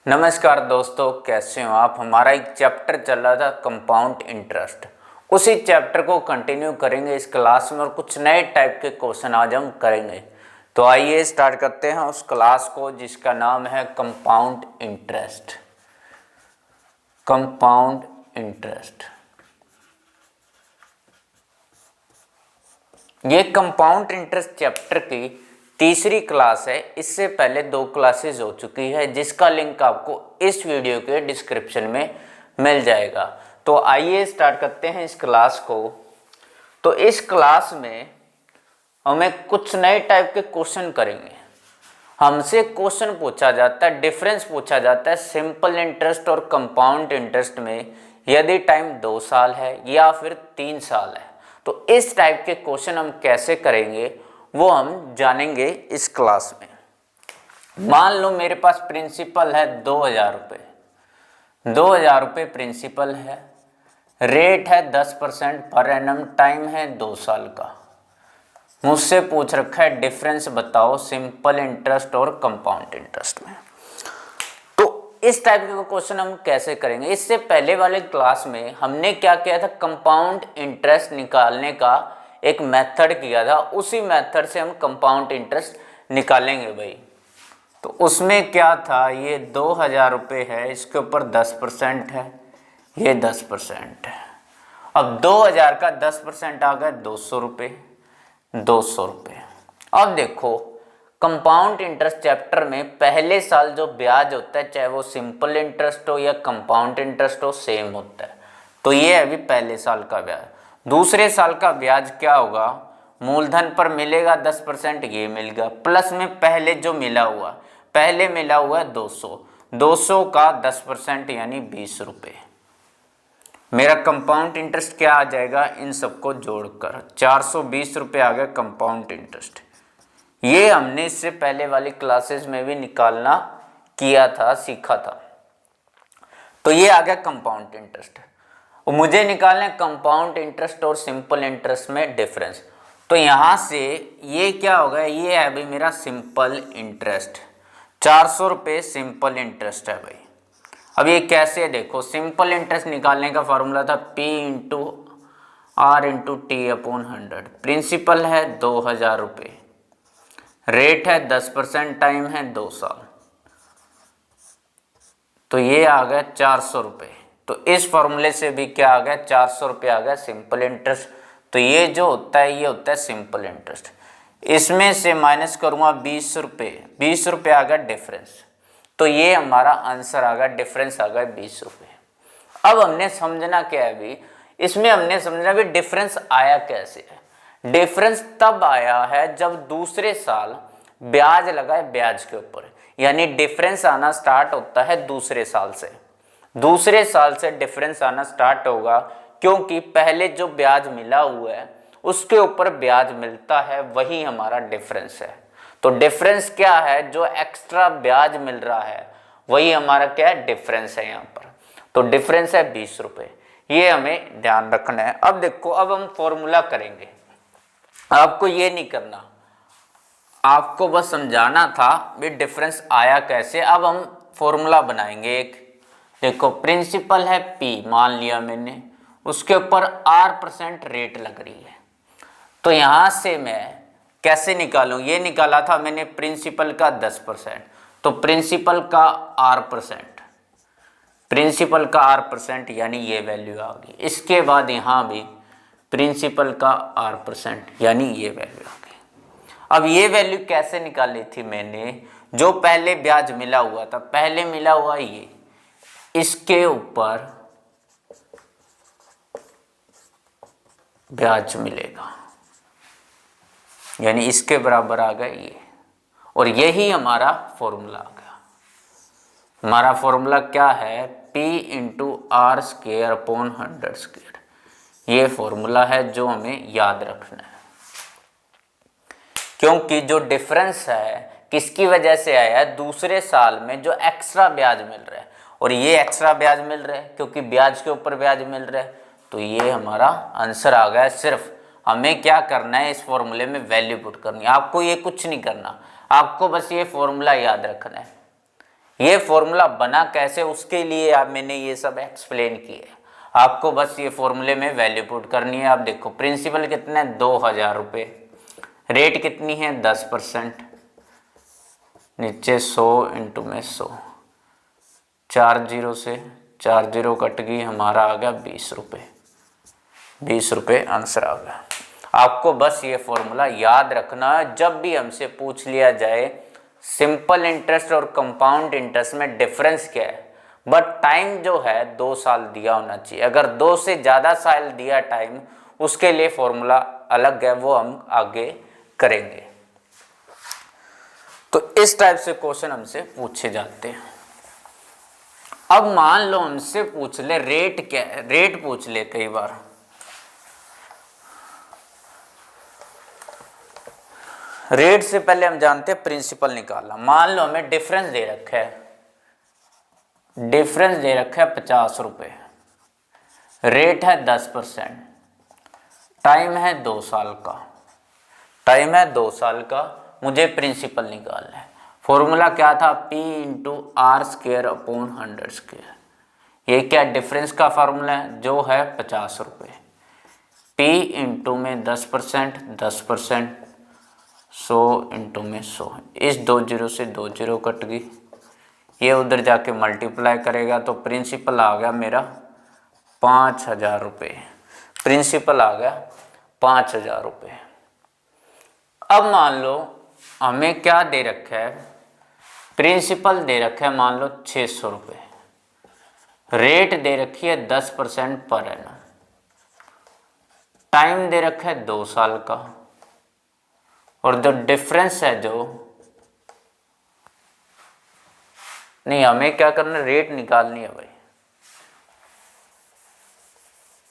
नमस्कार दोस्तों, कैसे हो आप। हमारा एक चैप्टर चल रहा था कंपाउंड इंटरेस्ट। उसी चैप्टर को कंटिन्यू करेंगे इस क्लास में और कुछ नए टाइप के क्वेश्चन आज हम करेंगे। तो आइए स्टार्ट करते हैं उस क्लास को जिसका नाम है कंपाउंड इंटरेस्ट। कंपाउंड इंटरेस्ट, ये कंपाउंड इंटरेस्ट चैप्टर की तीसरी क्लास है। इससे पहले 2 क्लासेस हो चुकी है जिसका लिंक आपको इस वीडियो के डिस्क्रिप्शन में मिल जाएगा। तो आइए स्टार्ट करते हैं इस क्लास को। तो इस क्लास में हमें कुछ नए टाइप के क्वेश्चन करेंगे। हमसे क्वेश्चन पूछा जाता है, डिफरेंस पूछा जाता है सिंपल इंटरेस्ट और कंपाउंड इंटरेस्ट में, यदि टाइम 2 साल है या फिर 3 साल है। तो इस टाइप के क्वेश्चन हम कैसे करेंगे वो हम जानेंगे इस क्लास में। मान लो मेरे पास प्रिंसिपल है 2000 रुपये। 2000 रुपये प्रिंसिपल है, रेट है 10% पर एनम, टाइम है 2 साल का। मुझसे पूछ रखा है डिफरेंस बताओ सिंपल इंटरेस्ट और कंपाउंड इंटरेस्ट में। तो इस टाइप के क्वेश्चन हम कैसे करेंगे। इससे पहले वाले क्लास में हमने क्या किया था, कंपाउंड इंटरेस्ट निकालने का एक मेथड किया था। उसी मेथड से हम कंपाउंड इंटरेस्ट निकालेंगे भाई। तो उसमें क्या था, ये 2000 रुपये है, इसके ऊपर 10% है, ये 10% है। अब 2000 का 10% आ गया 200 रुपये। 200 रुपये। अब देखो कंपाउंड इंटरेस्ट चैप्टर में पहले साल जो ब्याज होता है, चाहे वो सिंपल इंटरेस्ट हो या कंपाउंड इंटरेस्ट हो, सेम होता है। तो ये अभी पहले साल का ब्याज। दूसरे साल का ब्याज क्या होगा, मूलधन पर मिलेगा 10%, ये मिल गया, प्लस में पहले जो मिला हुआ, पहले मिला हुआ है 200, 200 का 10% यानी 20 रुपये। मेरा कंपाउंड इंटरेस्ट क्या आ जाएगा, इन सबको जोड़कर 420 रुपये आ गया कंपाउंड इंटरेस्ट। ये हमने इससे पहले वाली क्लासेस में भी निकालना किया था, सीखा था। तो ये आ गया कंपाउंड इंटरेस्ट। मुझे निकालना है कंपाउंड इंटरेस्ट और सिंपल इंटरेस्ट में डिफरेंस। तो यहाँ से ये क्या होगा, ये है भाई मेरा सिंपल इंटरेस्ट। 400 रुपये सिंपल इंटरेस्ट है भाई। अब ये कैसे है देखो, सिंपल इंटरेस्ट निकालने का फॉर्मूला था P into R into T upon 100। Principal है 2000 रुपये, रेट है 10%, टाइम है 2 साल। तो ये आ गया 400 रुपये। तो इस फॉर्मूले से भी क्या आ गया, 400 रुपये आ गया सिंपल इंटरेस्ट। तो ये जो होता है ये होता है सिंपल इंटरेस्ट। इसमें से माइनस करूँगा 20 रुपये, 20 रुपये आ गया डिफरेंस। तो ये हमारा आंसर आ गया, डिफरेंस आ गया 20 रुपये। अब हमने समझना क्या है अभी, इसमें हमने समझना भी डिफरेंस आया कैसे है। डिफरेंस तब आया है जब दूसरे साल ब्याज लगा है ब्याज के ऊपर, यानी डिफरेंस आना स्टार्ट होता है दूसरे साल से। दूसरे साल से डिफरेंस आना स्टार्ट होगा क्योंकि पहले जो ब्याज मिला हुआ है उसके ऊपर ब्याज मिलता है, वही हमारा डिफरेंस है। तो डिफरेंस क्या है, जो एक्स्ट्रा ब्याज मिल रहा है वही हमारा क्या है, डिफरेंस है यहाँ पर। तो डिफरेंस है 20 रुपये, ये हमें ध्यान रखना है। अब देखो, अब हम फॉर्मूला करेंगे। आपको ये नहीं करना, आपको बस समझाना था भी डिफरेंस आया कैसे। अब हम फॉर्मूला बनाएंगे एक। देखो प्रिंसिपल है P मान लिया मैंने, उसके ऊपर R% रेट लग रही है। तो यहाँ से मैं कैसे निकालूं, ये निकाला था मैंने प्रिंसिपल का 10%, तो प्रिंसिपल का R%, प्रिंसिपल का R% यानी ये वैल्यू आ गई। इसके बाद यहाँ भी प्रिंसिपल का R% यानी ये वैल्यू आ गई। अब ये वैल्यू कैसे निकाली थी मैंने, जो पहले ब्याज मिला हुआ था, पहले मिला हुआ ये, इसके ऊपर ब्याज मिलेगा, यानी इसके बराबर आ गया ये। और यही हमारा फॉर्मूला आ गया। हमारा फॉर्मूला क्या है, P into R square upon 100 square. ये फॉर्मूला है जो हमें याद रखना है, क्योंकि जो डिफरेंस है किसकी वजह से आया है, दूसरे साल में जो एक्स्ट्रा ब्याज मिल रहा है। और ये एक्स्ट्रा ब्याज मिल रहा है क्योंकि ब्याज के ऊपर ब्याज मिल रहा है। तो ये हमारा आंसर आ गया। सिर्फ हमें क्या करना है, इस फॉर्मूले में वैल्यू पुट करनी है। आपको ये कुछ नहीं करना, आपको बस ये फॉर्मूला याद रखना है। ये फॉर्मूला बना कैसे उसके लिए आप मैंने ये सब एक्सप्लेन किया। आपको बस ये फॉर्मूले में वैल्यू पुट करनी है। आप देखो प्रिंसिपल कितना है 2000 रुपये, रेट कितनी है 10%, नीचे 100 इंटू में 100, 4 जीरो से 4 जीरो कट गई, हमारा आ गया 20 रुपये। 20 रुपये आंसर आ गया। आपको बस ये फॉर्मूला याद रखना है। जब भी हमसे पूछ लिया जाए सिंपल इंटरेस्ट और कंपाउंड इंटरेस्ट में डिफरेंस क्या है, बट टाइम जो है 2 साल दिया होना चाहिए। अगर 2 से ज़्यादा साल दिया टाइम, उसके लिए फॉर्मूला अलग है, वो हम आगे करेंगे। तो इस टाइप से क्वेश्चन हमसे पूछे जाते हैं। अब मान लो हमसे पूछ ले रेट क्या है, रेट पूछ ले कई बार। रेट से पहले हम जानते हैं प्रिंसिपल निकालना। मान लो हमें डिफरेंस दे रखा है, डिफरेंस दे रखा है 50 रुपये, रेट है 10%, टाइम है 2 साल का, टाइम है 2 साल का, मुझे प्रिंसिपल निकालना है। फॉर्मूला क्या था, P into R square upon 100 square. ये क्या डिफरेंस का फार्मूला है जो है 50 रुपये। P इंटू में 10%, 10%, 100 इंटू में 100, इस 2 जीरो से 2 जीरो कट गई, ये उधर जाके मल्टीप्लाई करेगा तो प्रिंसिपल आ गया मेरा 5000 रुपये। प्रिंसिपल आ गया 5000 रुपये। अब मान लो हमें क्या दे रखा है, प्रिंसिपल दे रखा है मान लो 600 रुपये, रेट दे रखी है 10% पर एनम, टाइम दे रखा है 2 साल का, और जो डिफरेंस है जो नहीं, हमें क्या करना, रेट निकालनी है भाई।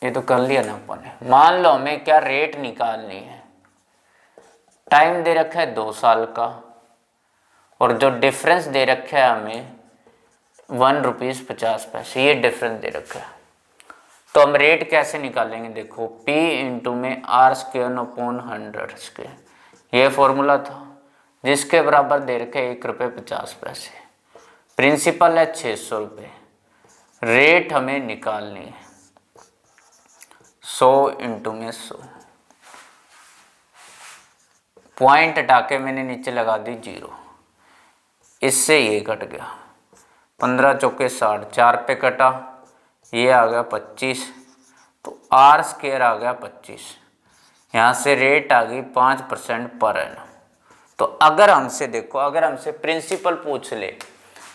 ये तो कर लिया ना अपन ने। मान लो हमें क्या रेट निकालनी है, टाइम दे रखा है 2 साल का, और जो डिफरेंस दे रखा है हमें 1 रुपीज़ 50 पैसे, ये डिफरेंस दे रखा है। तो हम रेट कैसे निकालेंगे, देखो P इंटू में आर स्क्वेयर अपॉन 100 स्क्वेयर, ये फॉर्मूला था जिसके बराबर दे रखे 1 रुपये 50 पैसे। प्रिंसिपल है 600 रुपये, रेट हमें निकालनी है 100 इंटू में 100, पॉइंट हटा के मैंने नीचे लगा दी 0, इससे ये कट गया, 15 चौके 60, 4 पे कटा, ये आ गया 25, तो आर स्क्वेयर आ गया 25, यहाँ से रेट आ गई 5% पर एनम। तो अगर हमसे देखो, अगर हमसे प्रिंसिपल पूछ ले,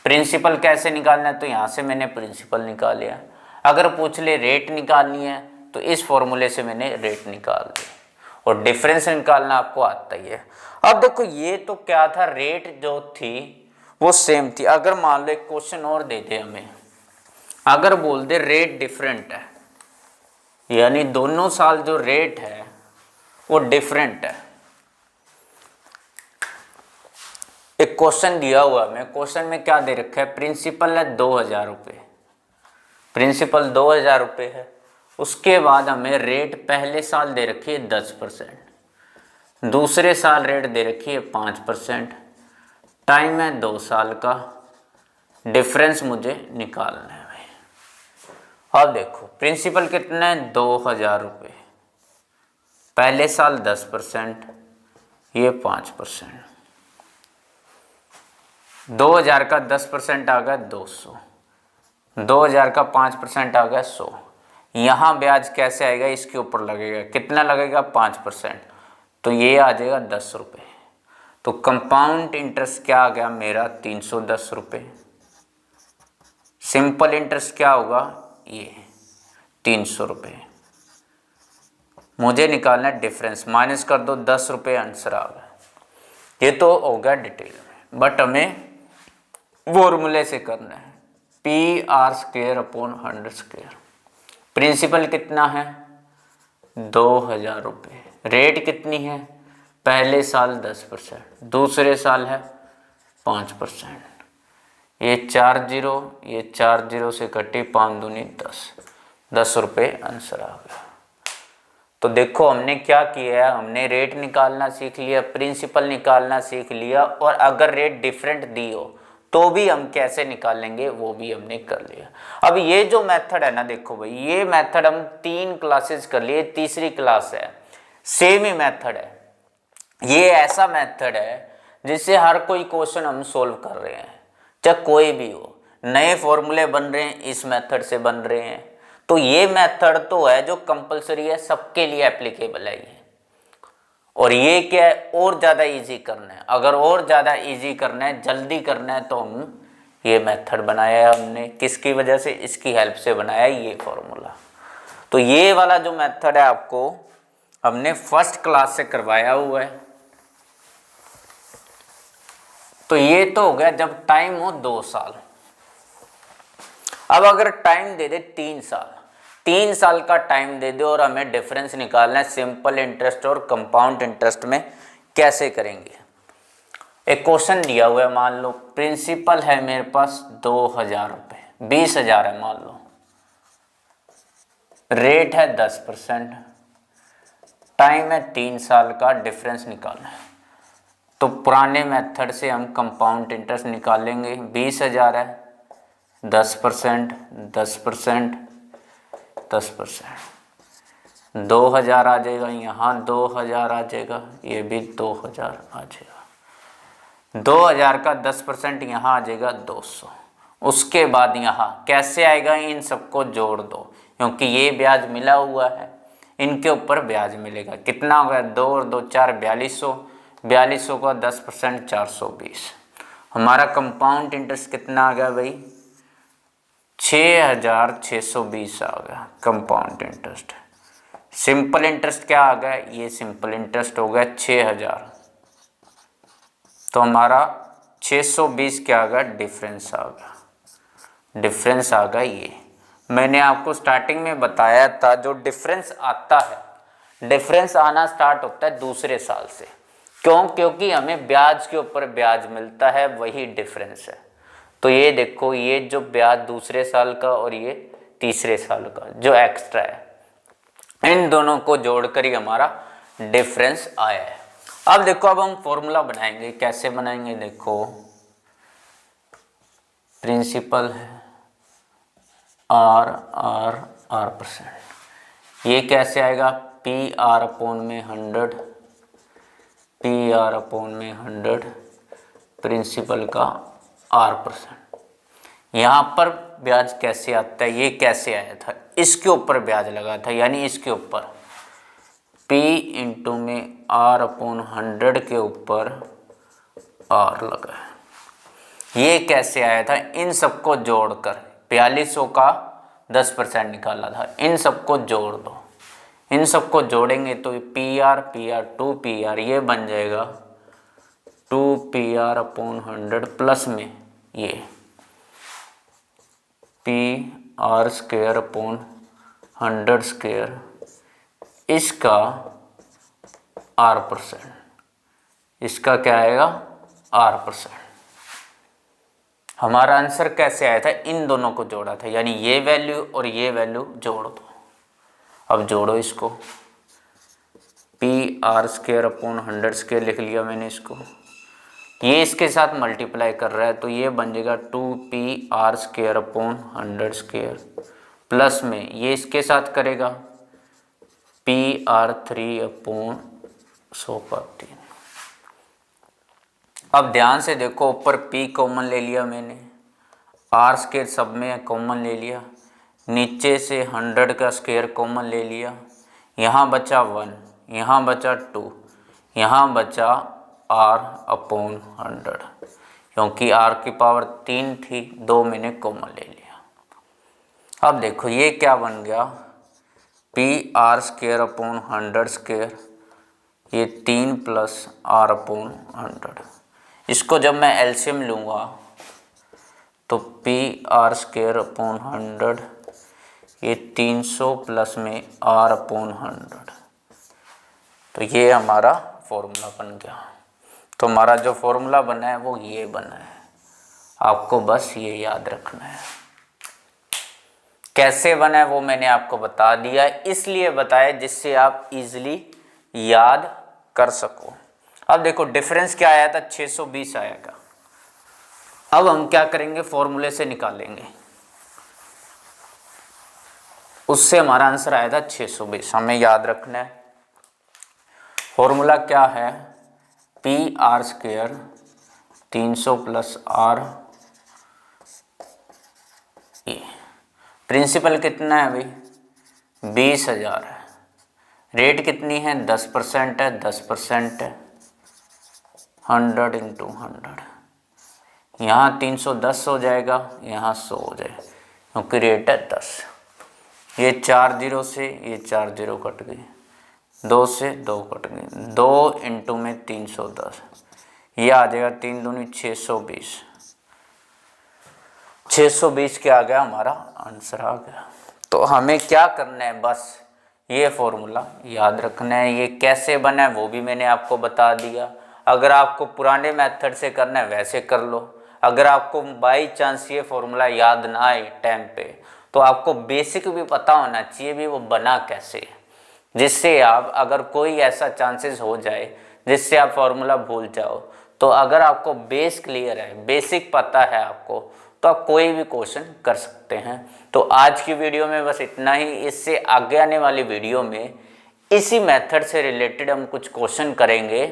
प्रिंसिपल कैसे निकालना है, तो यहाँ से मैंने प्रिंसिपल निकाल लिया। अगर पूछ ले रेट निकालनी है तो इस फॉर्मूले से मैंने रेट निकाल दिया, और डिफरेंस निकालना आपको आता ही है। अब देखो ये तो क्या था, रेट जो थी वो सेम थी। अगर मान लो एक क्वेश्चन और दे दे हमें, अगर बोल दे रेट डिफरेंट है, यानी दोनों साल जो रेट है वो डिफरेंट है। एक क्वेश्चन दिया हुआ है, क्वेश्चन में क्या दे रखा है, प्रिंसिपल है 2000 रुपये, प्रिंसिपल 2000 रुपये है, उसके बाद हमें रेट पहले साल दे रखी है 10%, दूसरे साल रेट दे रखी है 5%, टाइम है 2 साल का, डिफरेंस मुझे निकालना है भाई। अब देखो प्रिंसिपल कितना है 2000 रुपये, पहले साल 10%, ये 5%, 2000 का 10% आ गया 200, 2000 का 5% आ गया 100। यहाँ ब्याज कैसे आएगा, इसके ऊपर लगेगा, कितना लगेगा 5%, तो ये आ जाएगा 10 रुपये। तो कंपाउंड इंटरेस्ट क्या आ गया मेरा 310 रुपये, सिंपल इंटरेस्ट क्या होगा ये 300 रुपये। मुझे निकालना है डिफरेंस, माइनस कर दो 10 रुपये, आंसर आ गया। ये तो हो गया डिटेल में, बट हमें फॉर्मूले से करना है, P R square upon 100 square. Principal कितना है 2000 रुपये, रेट कितनी है, पहले साल 10%, दूसरे साल है 5%, ये 4 जीरो, ये 4 जीरो से कटी, 5 दूनी 10, 10 रुपये आंसर आ गया। तो देखो हमने क्या किया है, हमने रेट निकालना सीख लिया, प्रिंसिपल निकालना सीख लिया, और अगर रेट डिफरेंट दी हो तो भी हम कैसे निकालेंगे वो भी हमने कर लिया। अब ये जो मेथड है ना, देखो भाई ये मेथड हम 3 क्लासेस कर लिए, तीसरी क्लास है, सेम ही मेथड है। ये ऐसा मेथड है जिससे हर कोई क्वेश्चन हम सोल्व कर रहे हैं, चाहे कोई भी हो। नए फॉर्मूले बन रहे हैं इस मेथड से बन रहे हैं। तो ये मेथड तो है जो कंपलसरी है, सबके लिए एप्लीकेबल है ये। और ये क्या है, और ज़्यादा इजी करना है। अगर और ज़्यादा इजी करना है, जल्दी करना है, तो हम ये मेथड बनाया है हमने। किसकी वजह से? इसकी हेल्प से बनाया है ये फॉर्मूला। तो ये वाला जो मेथड है आपको हमने फर्स्ट क्लास से करवाया हुआ है। तो ये तो हो गया जब टाइम हो 2 साल। अब अगर टाइम दे दे 3 साल, 3 साल का टाइम दे दे और हमें डिफरेंस निकालना है सिंपल इंटरेस्ट और कंपाउंड इंटरेस्ट में, कैसे करेंगे? एक क्वेश्चन दिया हुआ है, मान लो प्रिंसिपल है मेरे पास 2000 रुपये, 20,000 है मान लो, रेट है 10%, टाइम है 3 साल का, डिफरेंस निकालना है। तो पुराने मेथड से हम कंपाउंड इंटरेस्ट निकालेंगे। 20,000 है, 10%, 10%, 10%, 2000 आ जाएगा, यहाँ 2000 आ जाएगा, ये भी 2000 आ जाएगा। 2000 का 10% यहाँ आ जाएगा 200। उसके बाद यहाँ कैसे आएगा? इन सबको जोड़ दो, क्योंकि ये ब्याज मिला हुआ है, इनके ऊपर ब्याज मिलेगा। कितना होगा? 2 और 2 4, 4200, 4200 का 10% 420। हमारा कंपाउंड इंटरेस्ट कितना आ गया भाई? 6620 आ गया कंपाउंड इंटरेस्ट। सिंपल इंटरेस्ट क्या आ गया? ये सिंपल इंटरेस्ट हो गया 6000। तो हमारा 620 क्या आ गया? डिफरेंस आ गया। डिफरेंस आ गया ये। मैंने आपको स्टार्टिंग में बताया था, जो डिफरेंस आता है, डिफरेंस आना स्टार्ट होता है दूसरे साल से। क्यों? क्योंकि हमें ब्याज के ऊपर ब्याज मिलता है, वही डिफरेंस है। तो ये देखो, ये जो ब्याज दूसरे साल का और ये तीसरे साल का जो एक्स्ट्रा है, इन दोनों को जोड़कर ही हमारा डिफरेंस आया है। अब देखो, अब हम फॉर्मूला बनाएंगे। कैसे बनाएंगे? देखो, प्रिंसिपल है R%। ये कैसे आएगा? PR/100, PR/100 प्रिंसिपल का R%। यहाँ पर ब्याज कैसे आता है? ये कैसे आया था? इसके ऊपर ब्याज लगा था, यानी इसके ऊपर P इंटू में R/100 के ऊपर R लगा है। ये कैसे आया था? इन सबको जोड़कर 4200 का 10% निकाला था। इन सबको जोड़ दो, इन सबको जोड़ेंगे तो PR, 2PR, ये बन जाएगा 2PR/100 प्लस में ये PR² इसका R%। इसका क्या आएगा? R%। हमारा आंसर कैसे आया था? इन दोनों को जोड़ा था, यानी ये वैल्यू और ये वैल्यू जोड़ दो। अब जोड़ो इसको, PR² लिख लिया मैंने इसको। ये इसके साथ मल्टीप्लाई कर रहा है, तो ये बन जाएगा 2PR² प्लस में ये इसके साथ करेगा PR3/100/3। अब ध्यान से देखो, ऊपर P कॉमन ले लिया मैंने, R² सब में कॉमन ले लिया, नीचे से 100 का स्क्वायर कॉमन ले लिया। यहाँ बचा 1, यहाँ बचा 2, यहाँ बचा R/100, क्योंकि R की पावर 3 थी, 2 मैंने कॉमन ले लिया। अब देखो ये क्या बन गया? PR²/100², ये 3 प्लस R/100। इसको जब मैं एलसीएम लूँगा तो PR²/100, ये 300 प्लस में R/100। तो ये हमारा फॉर्मूला बन गया। तो हमारा जो फॉर्मूला बना है वो ये बना है। आपको बस ये याद रखना है। कैसे बना है वो मैंने आपको बता दिया, इसलिए बताया जिससे आप इजीली याद कर सको। अब देखो डिफरेंस क्या आया था? 620 आएगा। अब हम क्या करेंगे, फॉर्मूले से निकालेंगे, उससे हमारा आंसर आएगा 620। हमें याद रखना है फॉर्मूला क्या है, P R square 300 plus R, principal कितना है भाई 20,000 है, रेट कितनी है 10% है, 10% है 100 इंटू 100, यहाँ 310 हो जाएगा, यहाँ 100 हो जाएगा क्योंकि रेट है 10। ये 4 0 से ये 4 0 कट गई, 2 से 2 कट गई, 2 इंटू में 310, ये आ जाएगा 3 दूनी 620, 620 क्या आ गया, हमारा आंसर आ गया। तो हमें क्या करना है, बस ये फॉर्मूला याद रखना है। ये कैसे बना है वो भी मैंने आपको बता दिया। अगर आपको पुराने मेथड से करना है वैसे कर लो, अगर आपको बाई चांस ये फॉर्मूला याद ना आए टाइम पे, तो आपको बेसिक भी पता होना चाहिए भी वो बना कैसे, जिससे आप अगर कोई ऐसा चांसेस हो जाए जिससे आप फॉर्मूला भूल जाओ, तो अगर आपको बेस क्लियर है, बेसिक पता है आपको, तो आप कोई भी क्वेश्चन कर सकते हैं। तो आज की वीडियो में बस इतना ही। इससे आगे आने वाली वीडियो में इसी मेथड से रिलेटेड हम कुछ क्वेश्चन करेंगे